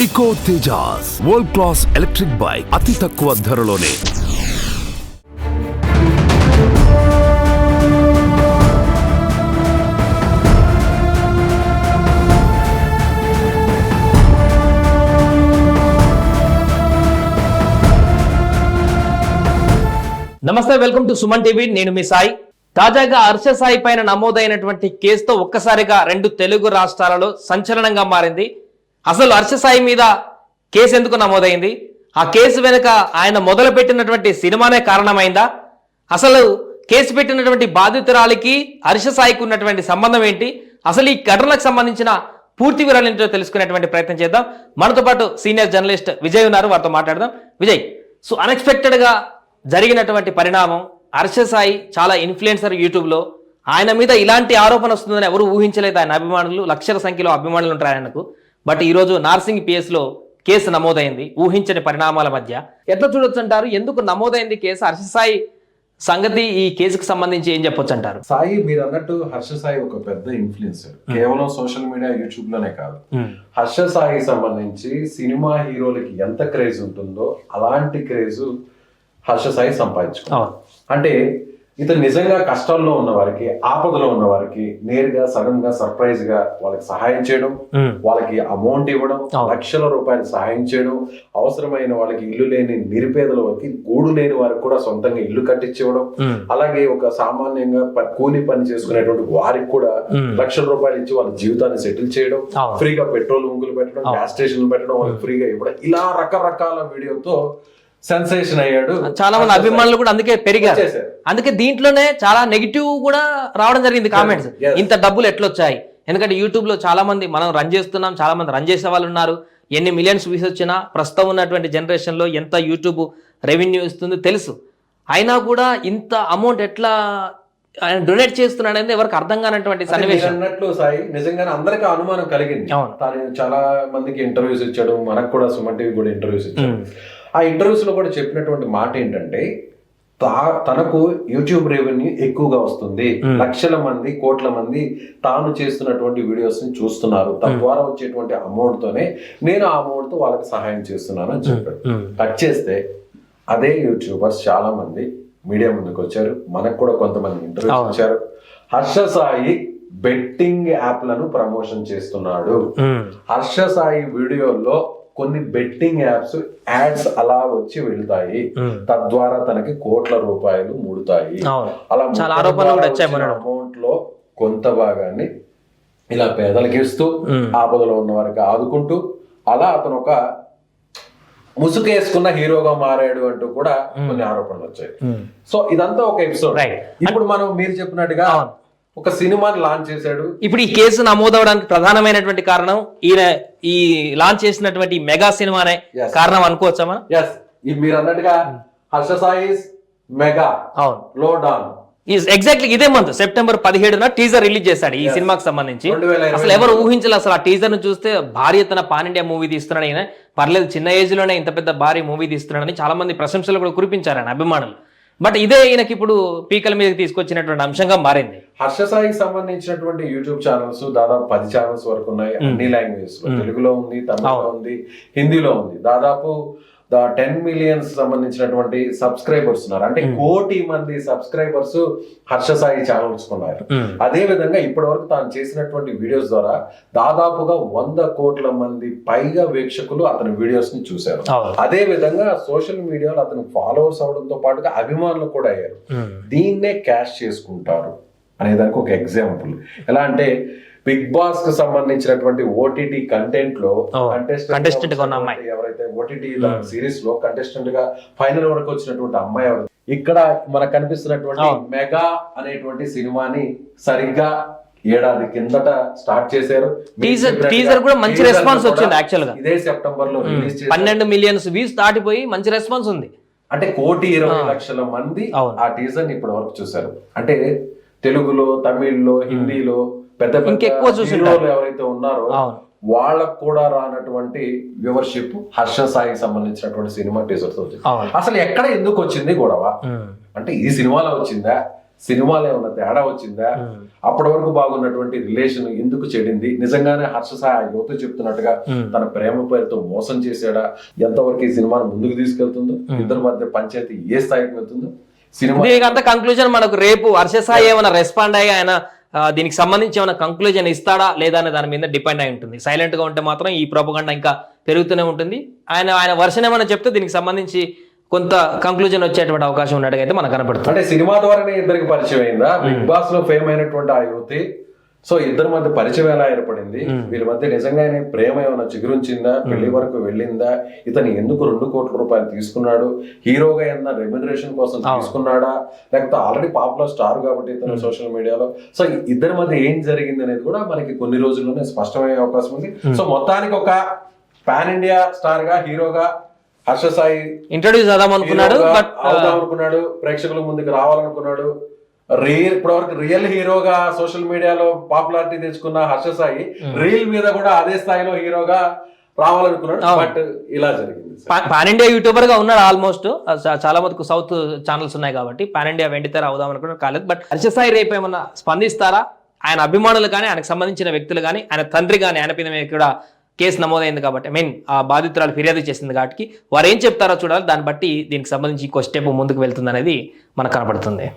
ఇకో Tejas world class electric bike అతి తక్కువ ధరలోనే. నమస్తే, వెల్కమ్ టు సుమన్ టీవీ. నేను మీ సాయి. తాజాగా హర్ష సాయి పైన నమోదైనటువంటి కేసుతో ఒక్కసారిగా రెండు తెలుగు రాష్ట్రాలలో సంచలనంగా మారింది. అసలు హర్ష సాయి మీద కేసు ఎందుకు నమోదైంది? ఆ కేసు వెనుక ఆయన మొదలుపెట్టినటువంటి సినిమానే కారణమైందా? అసలు కేసు పెట్టినటువంటి బాధితురాలికి హర్ష సాయికి ఉన్నటువంటి సంబంధం ఏంటి? అసలు ఈ ఘటనకు సంబంధించిన పూర్తి వివరాలు ఏంటో తెలుసుకునేటువంటి ప్రయత్నం చేద్దాం. మనతో పాటు సీనియర్ జర్నలిస్ట్ విజయ్ ఉన్నారు, వారితో మాట్లాడదాం. విజయ్, సో అన్ఎక్స్పెక్టెడ్గా జరిగినటువంటి పరిణామం, హర్ష సాయి చాలా ఇన్ఫ్లుయెన్సర్ యూట్యూబ్లో, ఆయన మీద ఇలాంటి ఆరోపణ వస్తుందని ఎవరు ఊహించలేదు. ఆయన అభిమానులు, లక్షల సంఖ్యలో అభిమానులు ఉంటారు ఆయనకు. బట్ ఈరోజు నార్సింగ్ పిఎస్లో కేసు నమోదైంది ఊహించని పరిణామాల మధ్య. ఎట్లా చూడొచ్చు అంటారు? ఎందుకు నమోదైంది కేసు? హర్ష సాయి సంగతి ఈ కేసుకు సంబంధించి ఏం చెప్పొచ్చు అంటారు? సాయి, మీరు అన్నట్టు హర్ష సాయి ఒక పెద్ద ఇన్ఫ్లుయెన్సర్, కేవలం సోషల్ మీడియా యూట్యూబ్ లోనే కాదు. హర్ష సాయి సంబంధించి సినిమా హీరోలకి ఎంత క్రేజ్ ఉంటుందో అలాంటి క్రేజ్ హర్ష సాయి సంపాదించుకున్నాడు. అంటే ఇతను నిజంగా కష్టాల్లో ఉన్న వారికి, ఆపదలో ఉన్న వారికి నేరుగా సడన్ గా సర్ప్రైజ్ గా వాళ్ళకి సహాయం చేయడం, వాళ్ళకి అమౌంట్ ఇవ్వడం, లక్షల రూపాయలు సహాయం చేయడం, అవసరమైన వాళ్ళకి ఇల్లు లేని నిరుపేదల వారికి, గూడు లేని వారికి కూడా సొంతంగా ఇల్లు కట్టించివ్వడం, అలాగే ఒక సామాన్యంగా కూలి పని చేసుకునేటువంటి వారికి కూడా లక్షల రూపాయలు ఇచ్చి వాళ్ళ జీవితాన్ని సెటిల్ చేయడం, ఫ్రీగా పెట్రోల్ ముంగులు పెట్టడం, గ్యాస్ స్టేషన్లు పెట్టడం, వాళ్ళకి ఫ్రీగా ఇవ్వడం, ఇలా రకరకాల వీడియోతో సెన్సేషన్ అయ్యాడు. చాలా మంది అభిమానులు కూడా అందుకే పెరిగారు. అందుకే దీంట్లోనే చాలా నెగిటివ్ కూడా రావడం జరిగింది కామెంట్స్. ఇంత డబ్బులు ఎట్లొచ్చాయి? ఎందుకంటే యూట్యూబ్ లో చాలా మంది మనం రన్ చేస్తున్నాం, చాలా మంది రన్ చేసే వాళ్ళు ఉన్నారు. ఎన్ని మిలియన్స్ వ్యూస్ వచ్చినా ప్రస్తుతం ఉన్నటువంటి జనరేషన్ లో ఎంత యూట్యూబ్ రెవెన్యూ ఇస్తుందో తెలుసు. అయినా కూడా ఇంత అమౌంట్ ఎట్లా ఆయన డొనేట్ చేస్తున్నాడు అనేది ఎవరికి అర్థం కానటువంటి సన్నివేశం. అన్నట్లు సాయి, నిజంగానే అందరికీ అనుమానం కలిగింది. తాను చాలా మందికి ఇంటర్వ్యూస్ ఇచ్చాడు, మనకు కూడా సుమన్ టీవీ కూడా ఇంటర్వ్యూస్ ఇచ్చాడు. ఆ ఇంటర్వ్యూస్ లో కూడా చెప్పినటువంటి మాట ఏంటంటే, తనకు యూట్యూబ్ రెవెన్యూ ఎక్కువగా వస్తుంది, లక్షల మంది, కోట్ల మంది తాను చేస్తున్నటువంటి వీడియోస్ ని చూస్తున్నారు, తద్వారా వచ్చేటువంటి అమౌంట్ తోనే నేను ఆ అమౌంట్ తో వాళ్ళకి సహాయం చేస్తున్నాను అని చెప్పాడు. కట్ చేస్తే అదే యూట్యూబర్స్ చాలా మంది మీడియా ముందుకు వచ్చారు, మనకు కూడా కొంతమంది ఇంటర్వ్యూస్ ఇచ్చారు. హర్ష సాయి బెట్టింగ్ యాప్లను ప్రమోషన్ చేస్తున్నాడు, హర్ష సాయి వీడియోల్లో కొన్ని బెట్టింగ్ యాడ్స్ అలా వచ్చి వెళ్తాయి, తద్వారా తనకి కోట్ల రూపాయలు ముడుతాయి, అలా అమౌంట్ లో కొంత భాగాన్ని ఇలా పేదలకి ఇస్తూ, ఆపదలో ఉన్న వారికి ఆదుకుంటూ, అలా అతను ఒక ముసుగేసుకున్న హీరోగా మారాడు అంటూ కూడా కొన్ని ఆరోపణలు వచ్చాయి. సో ఇదంతా ఒక ఎపిసోడ్. ఇప్పుడు మనం మీరు చెప్పినట్టుగా ఒక సినిమాని లాంచ్ చేశాడు. ఇప్పుడు ఈ కేసు నమోదవడానికి ప్రధానమైనటువంటి కారణం ఈయన ఈ లాంచ్ చేసినటువంటి మెగా సినిమానే కారణం అనుకోవచ్చా? మీరు అన్నట్టుగా హర్ష సాయి మెగా లో డాన్ ఎగ్జాక్ట్లీ ఇదే మంత్ సెప్టెంబర్ 17న టీజర్ రిలీజ్ చేశాడు ఈ సినిమాకి సంబంధించి. అసలు ఎవరు ఊహించలేదు. అసలు ఆ టీజర్ ను చూస్తే భారీ ఎత్తున పాన్ ఇండియా మూవీ తీస్తున్నాడు ఈయన, పర్లేదు చిన్న ఏజ్ లోనే ఇంత పెద్ద భారీ మూవీ తీస్తున్నాడని చాలా మంది ప్రశంసలు కూడా కురిపించారు ఆయన అభిమానులు. బట్ ఇదే ఈయనకి ఇప్పుడు పీకల మీద తీసుకొచ్చినటువంటి అంశంగా మారింది. హర్ష సాయికి సంబంధించినటువంటి యూట్యూబ్ ఛానల్స్ దాదాపు 10 ఛానల్స్ వరకు ఉన్నాయి, అన్ని లాంగ్వేజెస్ లో. తెలుగులో ఉంది, తమిళలో ఉంది, హిందీలో ఉంది. దాదాపు 10 మిలియన్స్ సంబంధించినటువంటి సబ్స్క్రైబర్స్ ఉన్నారు. అంటే 1 కోటి మంది సబ్స్క్రైబర్స్ హర్ష సాయి ఛానల్స్ ఉన్నారు. అదే విధంగా ఇప్పటి వరకు తాను చేసినటువంటి వీడియోస్ ద్వారా దాదాపుగా 100 కోట్ల మంది పైగా వీక్షకులు అతని వీడియోస్ ని చూశారు. అదే విధంగా సోషల్ మీడియాలో అతను ఫాలోవర్స్ అవడంతో పాటుగా అభిమానులు కూడా అయ్యారు. దీన్నే క్యాష్ చేసుకుంటారు అనేదానికి ఒక ఎగ్జాంపుల్ ఎలా అంటే, బిగ్ బాస్ కు సంబంధించినటువంటి ఓటీటీ కంటెంట్ లో కంటెస్టెంట్ ఎవరైతే ఓటీటీ సిరీస్ లో కంటెస్టెంట్ గా ఫైనల్ వరకు వచ్చినటువంటి అమ్మాయి ఎవరు, ఇక్కడ మనకు కనిపిస్తున్నటువంటి మెగా అనేటువంటి సినిమాని సరిగ్గా ఏడాది కిందట స్టార్ట్ చేశారు. టీజర్ కూడా మంచి రెస్పాన్స్ వచ్చింది. యాక్చువల్ గా ఇదే సెప్టెంబర్ లో రిలీజ్ చేశారు. 12 మిలియన్స్ వ్యూస్ దాటిపోయి మంచి రెస్పాన్స్ ఉంది. అంటే 1,20,00,000 మంది ఆ టీజర్ ని ఇప్పటి వరకు చూశారు. అంటే తెలుగులో, తమిళ్లో, హిందీలో పెద్ద హీరోలు ఎవరైతే ఉన్నారో వాళ్ళకు కూడా రానటువంటి వ్యూవర్షిప్ హర్ష సాయికి సంబంధించినటువంటి సినిమా టీజర్స్ వచ్చింది. అసలు ఎక్కడ ఎందుకు వచ్చింది గొడవ అంటే, ఈ సినిమాలో వచ్చిందా సినిమాలో ఏమన్నా తేడా వచ్చిందా, అప్పటి వరకు బాగున్నటువంటి రిలేషన్ ఎందుకు చెడింది, నిజంగానే హర్ష సాయి ఆ యువత చెప్తున్నట్టుగా తన ప్రేమ పేరుతో మోసం చేశాడా, ఎంతవరకు ఈ సినిమాను ముందుకు తీసుకెళ్తుందో, ఇద్దరి మధ్య పంచాయతీ ఏ స్థాయికి వెళ్తుందో సినిమా దీనికంతా కంక్లూజన్ మనకు రేపు హర్ష సాయి ఏమైనా రెస్పాండ్ అయ్యి ఆయన దీనికి సంబంధించి ఏమైనా కంక్లూజన్ ఇస్తాడా లేదా అనే దాని మీద డిపెండ్ అయి ఉంటుంది. సైలెంట్ గా ఉంటే మాత్రం ఈ ప్రోపగండా ఇంకా పెరుగుతూనే ఉంటుంది. ఆయన వర్షన్ ఏమైనా చెప్తే దీనికి సంబంధించి కొంత కంక్లూజన్ వచ్చేటువంటి అవకాశం ఉన్నట్టుగా అయితే మనకు కనపడుతుంది. అంటే సినిమా ద్వారానే ఇద్దరికి పరిచయం అయిందా, బిగ్ బాస్ లో ఫేమ్ అయినటువంటి ఆ యువతి, సో ఇద్దరి మధ్య పరిచయం ఎలా ఏర్పడింది, వీళ్ళ మధ్య నిజంగానే ప్రేమ ఏమైనా చిగురుంచిందా, పెళ్లి వరకు వెళ్ళిందా, ఇతను ఎందుకు 2 కోట్ల రూపాయలు తీసుకున్నాడు, హీరోగా ఏమన్నా రెమ్యునరేషన్ కోసం తీసుకున్నాడా, లేకపోతే ఆల్రెడీ పాపులర్ స్టార్ కాబట్టి ఇతను సోషల్ మీడియాలో, సో ఇద్దరి మధ్య ఏం జరిగింది అనేది కూడా మనకి కొన్ని రోజుల్లోనే స్పష్టమయ్యే అవకాశం ఉంది. సో మొత్తానికి ఒక పాన్ ఇండియా స్టార్ గా, హీరోగా హర్ష సాయి ఇంట్రొడ్యూస్ అవుదామనుకున్నాడు, ప్రేక్షకుల ముందుకు రావాలనుకున్నాడు. ఇప్పటివరకు రియల్ హీరోగా సోషల్ మీడియాలో పాపులారిటీ తెచ్చుకున్న హర్ష సాయి రీల్ మీద కూడా అదే స్థాయిలో హీరోగా రావాలనుకున్నాడు. బట్ ఇలా జరిగింది. పాన్ ఇండియా యూట్యూబర్ గా ఉన్నాడు ఆల్మోస్ట్. చాలా మటుకు సౌత్ ఛానల్స్ ఉన్నాయి కాబట్టి పాన్ ఇండియా వెండితెర అవుదాం అనుకున్నాడు, కాలేదు. బట్ హర్ష సాయి రేపు ఏమన్నా స్పందిస్తారా, ఆయన అభిమానులు కానీ, ఆయనకు సంబంధించిన వ్యక్తులు కానీ, ఆయన తండ్రి కానీ, ఆయన మీద కూడా కేసు నమోదైంది కాబట్టి, ఆ బాధితురాలు ఫిర్యాదు చేసింది కాబట్టి వారు ఏం చెప్తారో చూడాలి. దాన్ని బట్టి దీనికి సంబంధించి ఇంకో స్టెప్ ముందుకు వెళ్తుంది అనేది మనకు కనపడుతుంది.